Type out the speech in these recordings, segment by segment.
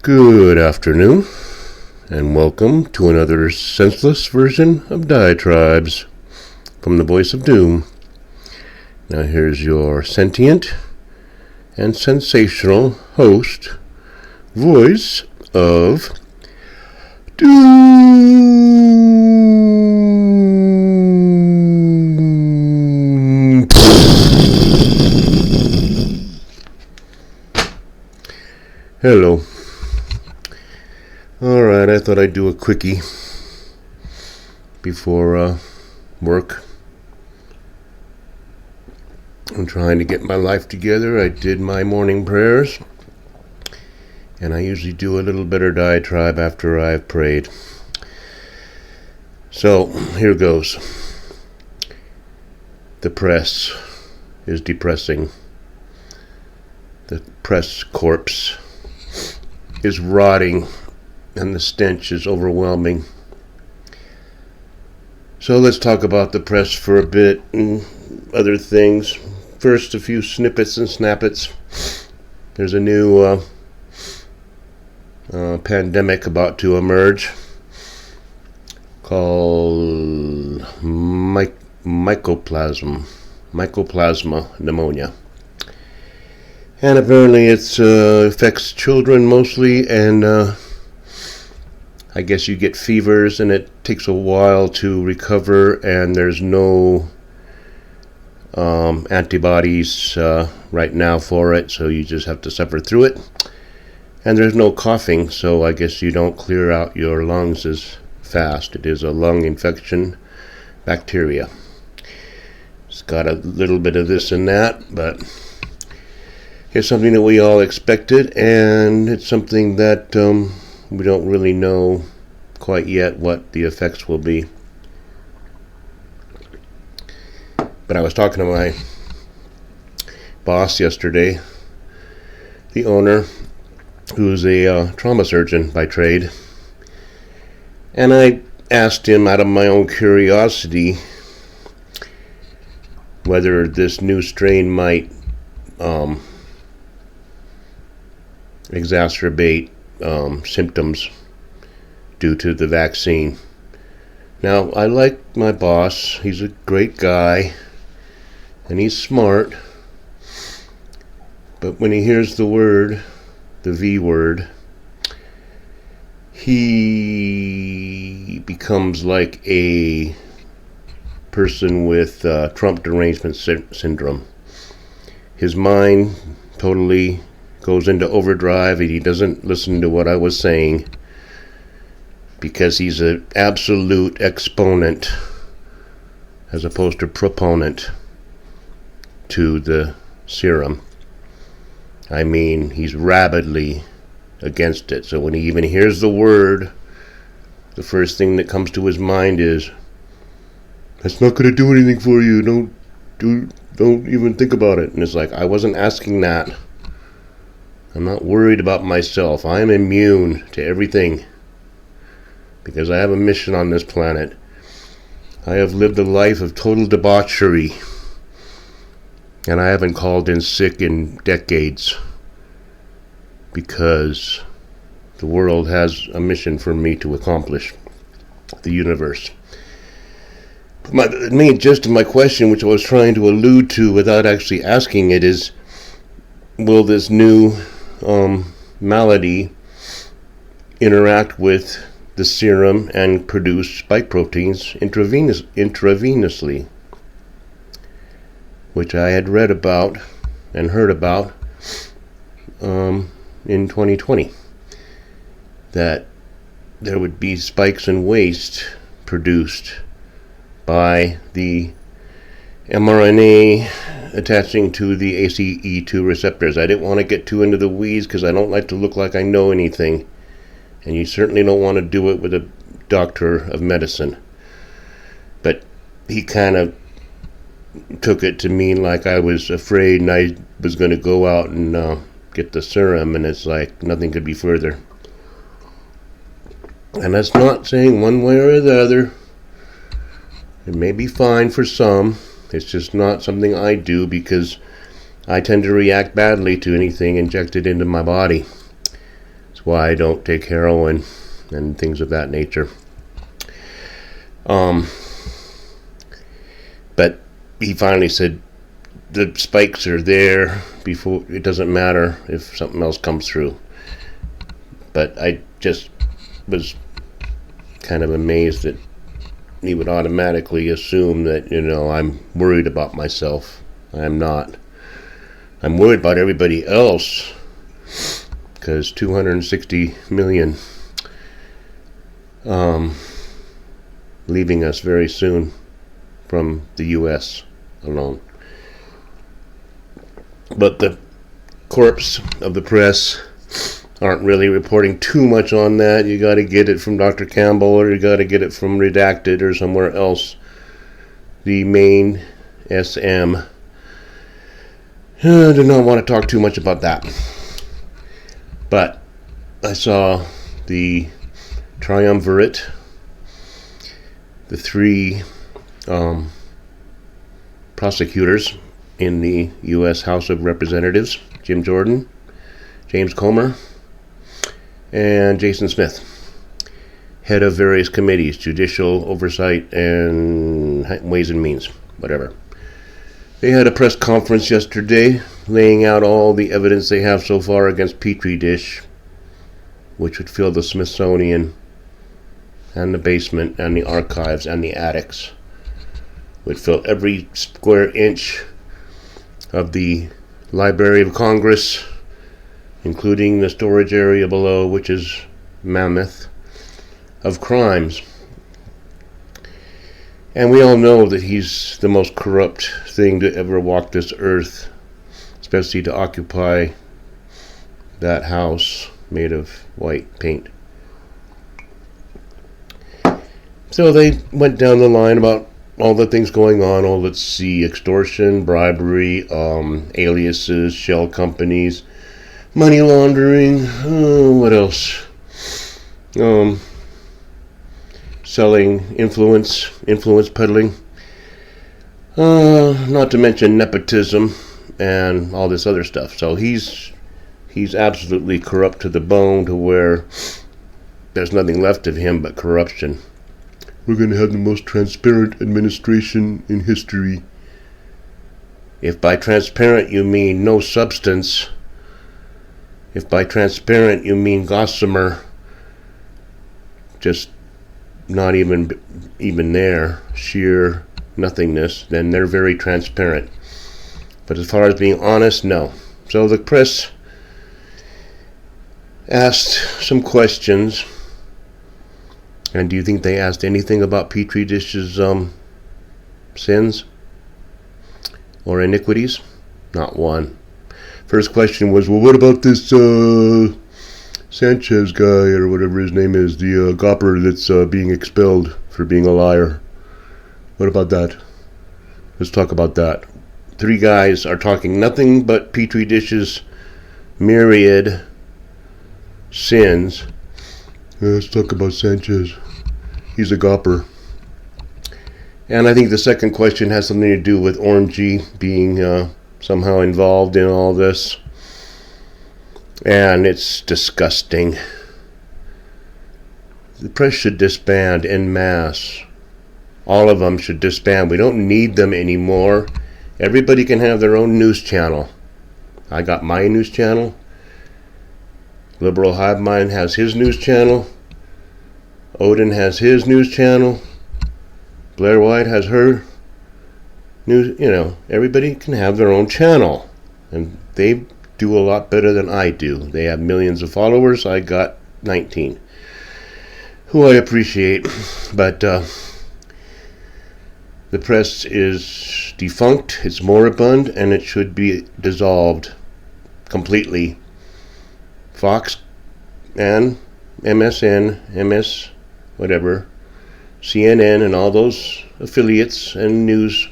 Good afternoon, and welcome to another senseless version of Diatribes from the Voice of Doom. Now here's your sentient and sensational host, Voice of Doom. Hello. Alright, I thought I'd do a quickie before work. I'm trying to get my life together. I did my morning prayers, and I usually do a little better diatribe after I've prayed. So, here goes. The press is depressing. The press corpse is rotting, and the stench is overwhelming. So let's talk about the press for a bit and other things. First, a few snippets and snappets. There's a new pandemic about to emerge called mycoplasma pneumonia. And apparently it affects children mostly, and I guess you get fevers, and it takes a while to recover, and there's no antibodies right now for it, so you just have to suffer through it. And there's no coughing, so I guess you don't clear out your lungs as fast. It is a lung infection bacteria. It's got a little bit of this and that, but it's something that we all expected, and it's something that we don't really know quite yet what the effects will be. But I was talking to my boss yesterday, the owner, who's a trauma surgeon by trade, and I asked him out of my own curiosity whether this new strain might exacerbate symptoms due to the vaccine. Now, I like my boss. He's a great guy, and he's smart. But when he hears the word, the V word, he becomes like a person with Trump derangement syndrome. His mind totally goes into overdrive, and he doesn't listen to what I was saying because he's an absolute exponent as opposed to proponent to the serum. I mean, he's rabidly against it. So when he even hears the word, the first thing that comes to his mind is, "That's not going to do anything for you. Don't even think about it." And it's like, I wasn't asking that. I'm not worried about myself. I am immune to everything because I have a mission on this planet. I have lived a life of total debauchery, and I haven't called in sick in decades because the world has a mission for me to accomplish, the universe. The main gist of my question, which I was trying to allude to without actually asking it, is, will this new malady interact with the serum and produce spike proteins intravenously, which I had read about and heard about in 2020, that there would be spikes in waste produced by the mRNA attaching to the ACE2 receptors. I didn't want to get too into the weeds because I don't like to look like I know anything, and you certainly don't want to do it with a doctor of medicine. But he kind of took it to mean like I was afraid and I was going to go out and get the serum, and it's like nothing could be further. And that's not saying one way or the other. It may be fine for some. It's just not something I do because I tend to react badly to anything injected into my body. So why I don't take heroin and things of that nature. But he finally said the spikes are there before, it doesn't matter if something else comes through. But I just was kind of amazed that he would automatically assume that, I'm worried about myself. I am not. I'm worried about everybody else, because 260 million leaving us very soon from the U.S. alone. But the corpse of the press aren't really reporting too much on that. You got to get it from Dr. Campbell, or you got to get it from Redacted or somewhere else. The main SM. I do not want to talk too much about that. But I saw the triumvirate, the three prosecutors in the U.S. House of Representatives, Jim Jordan, James Comer, and Jason Smith, head of various committees, judicial oversight and ways and means, whatever. They had a press conference yesterday laying out all the evidence they have so far against Petri dish, which would fill the Smithsonian and the basement and the archives and the attics, would fill every square inch of the Library of Congress, including the storage area below, which is mammoth, of crimes. And we all know that he's the most corrupt thing to ever walk this earth, especially to occupy that house made of white paint. So they went down the line about all the things going on. Let's see, extortion, bribery, aliases, shell companies, money laundering, what else? Selling influence peddling, not to mention nepotism and all this other stuff. So he's absolutely corrupt to the bone, to where there's nothing left of him but corruption. We're going to have the most transparent administration in history. If by transparent you mean no substance, if by transparent you mean gossamer, just not even there, sheer nothingness, then they're very transparent. But as far as being honest, no. So the press asked some questions. And do you think they asked anything about Petri dish's sins or iniquities? Not one. First question was, well, what about this Sanchez guy, or whatever his name is, the gopper that's being expelled for being a liar? What about that? Let's talk about that. Three guys are talking nothing but Petri dish's myriad sins. Let's talk about Sanchez. He's a gopper. And I think the second question has something to do with Orangey being somehow involved in all this. And it's disgusting. The press should disband en masse. All of them should disband. We don't need them anymore. Everybody can have their own news channel. I got my news channel. Liberal Hive Mind has his news channel. Odin has his news channel. Blair White has her news. Everybody can have their own channel. And they do a lot better than I do. They have millions of followers. I got 19. Who I appreciate. But the press is defunct. It's moribund. And it should be dissolved completely. Fox and MSN, MS, whatever, CNN, and all those affiliates and news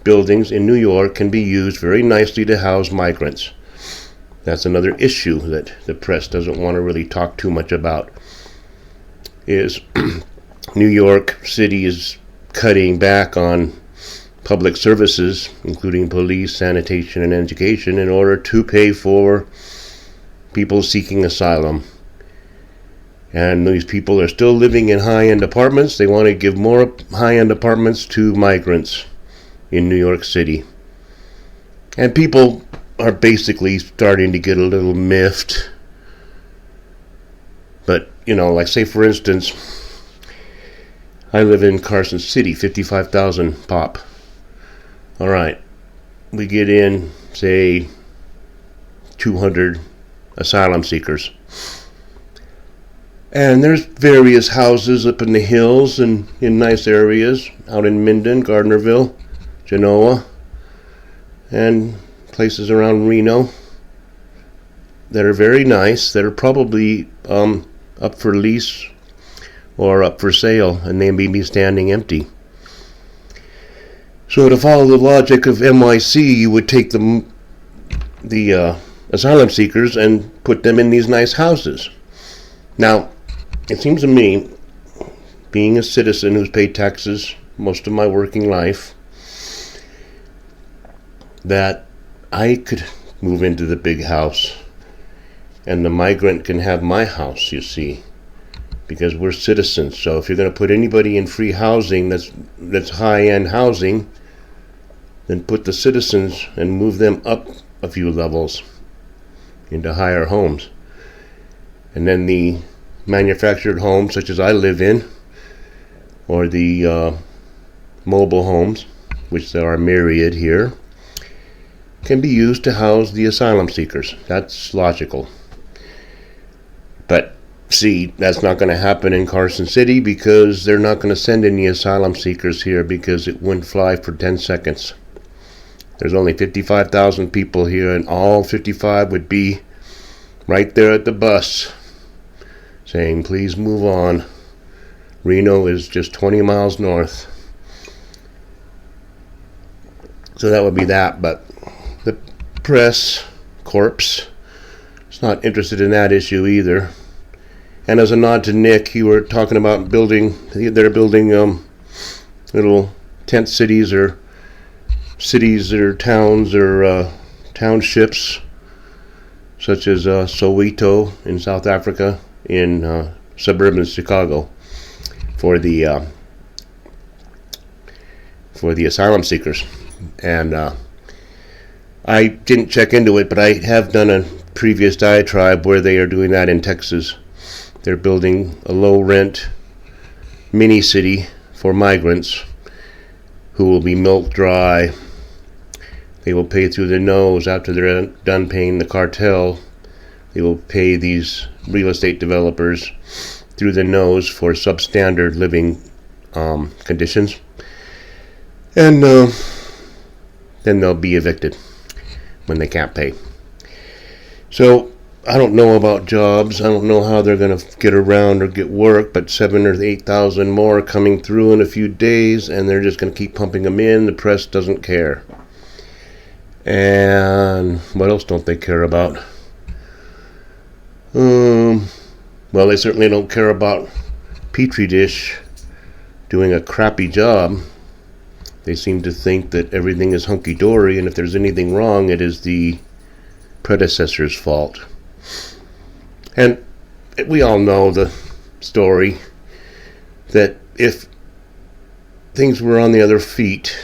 buildings in New York can be used very nicely to house migrants. That's another issue that the press doesn't want to really talk too much about, is New York City is cutting back on public services, including police, sanitation, and education, in order to pay for people seeking asylum. And these people are still living in high-end apartments. They want to give more high-end apartments to migrants in New York City. And people are basically starting to get a little miffed. But, like say for instance, I live in Carson City, 55,000 pop. All right, we get in, say, 200 asylum seekers. And there's various houses up in the hills and in nice areas, out in Minden, Gardnerville, Genoa, and places around Reno that are very nice, that are probably up for lease or up for sale, and they may be standing empty. So to follow the logic of NYC, you would take the asylum seekers and put them in these nice houses. Now, it seems to me, being a citizen who's paid taxes most of my working life, that I could move into the big house and the migrant can have my house, you see, because we're citizens. So if you're going to put anybody in free housing that's high-end housing, then put the citizens and move them up a few levels into higher homes. And then the manufactured homes, such as I live in, or the mobile homes, which there are myriad here, can be used to house the asylum seekers. That's logical. But see, that's not going to happen in Carson City, because they're not going to send any asylum seekers here, because it wouldn't fly for 10 seconds. There's only 55,000 people here, and all 55 would be right there at the bus saying, please move on. Reno is just 20 miles north. So that would be that. But the press corps is not interested in that issue either. And as a nod to Nick, you were talking about they're building little tent cities or towns or townships, such as Soweto in South Africa, in suburban Chicago, for the asylum seekers. And I didn't check into it, but I have done a previous diatribe where they are doing that in Texas. They're building a low-rent mini-city for migrants who will be milked dry. They will pay through the nose after they're done paying the cartel. They will pay these real estate developers through the nose for substandard living conditions. And then they'll be evicted when they can't pay. So I don't know about jobs. I don't know how they're going to get around or get work, but 7,000 or 8,000 more coming through in a few days, and they're just going to keep pumping them in. The press doesn't care. And what else don't they care about? Well, they certainly don't care about Petri dish doing a crappy job. They seem to think that everything is hunky-dory, and if there's anything wrong, it is the predecessor's fault. And we all know the story that if things were on the other feet,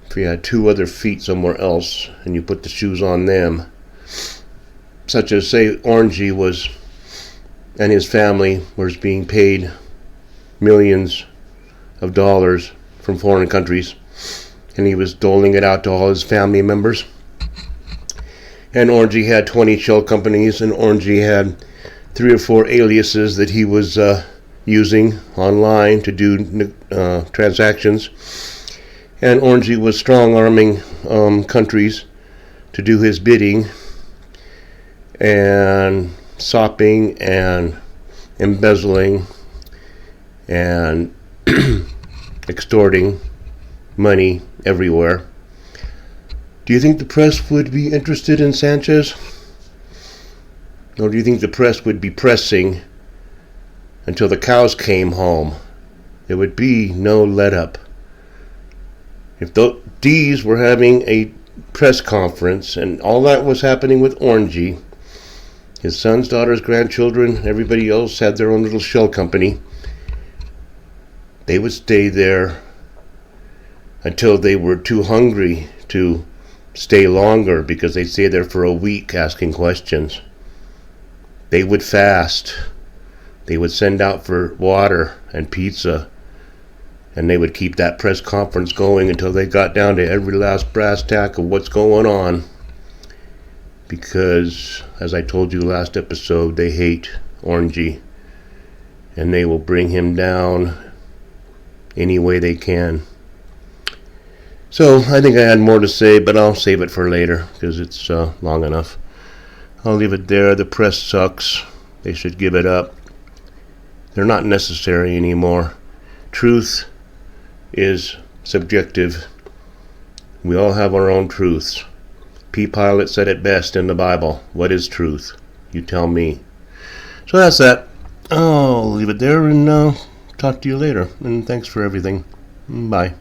if you had two other feet somewhere else and you put the shoes on them, such as, say, Orangey and his family was being paid millions of dollars from foreign countries, and he was doling it out to all his family members. And Orangey had 20 shell companies, and Orangey had 3 or 4 aliases that he was using online to do transactions. And Orangey was strong-arming countries to do his bidding, and sopping and embezzling and extorting money everywhere. Do you think the press would be interested in Sanchez? Or do you think the press would be pressing until the cows came home? There would be no let-up. If the D's were having a press conference and all that was happening with Orangey, His sons, daughters, grandchildren, everybody else had their own little shell company. They would stay there until they were too hungry to stay longer, because they'd stay there for a week asking questions. They would fast. They would send out for water and pizza, and they would keep that press conference going until they got down to every last brass tack of what's going on. Because, as I told you last episode, they hate Orangey, and they will bring him down any way they can. So, I think I had more to say, but I'll save it for later, because it's long enough. I'll leave it there. The press sucks. They should give it up. They're not necessary anymore. Truth is subjective. We all have our own truths. P. Pilate said it best in the Bible. What is truth? You tell me. So that's that. I'll leave it there and talk to you later. And thanks for everything. Bye.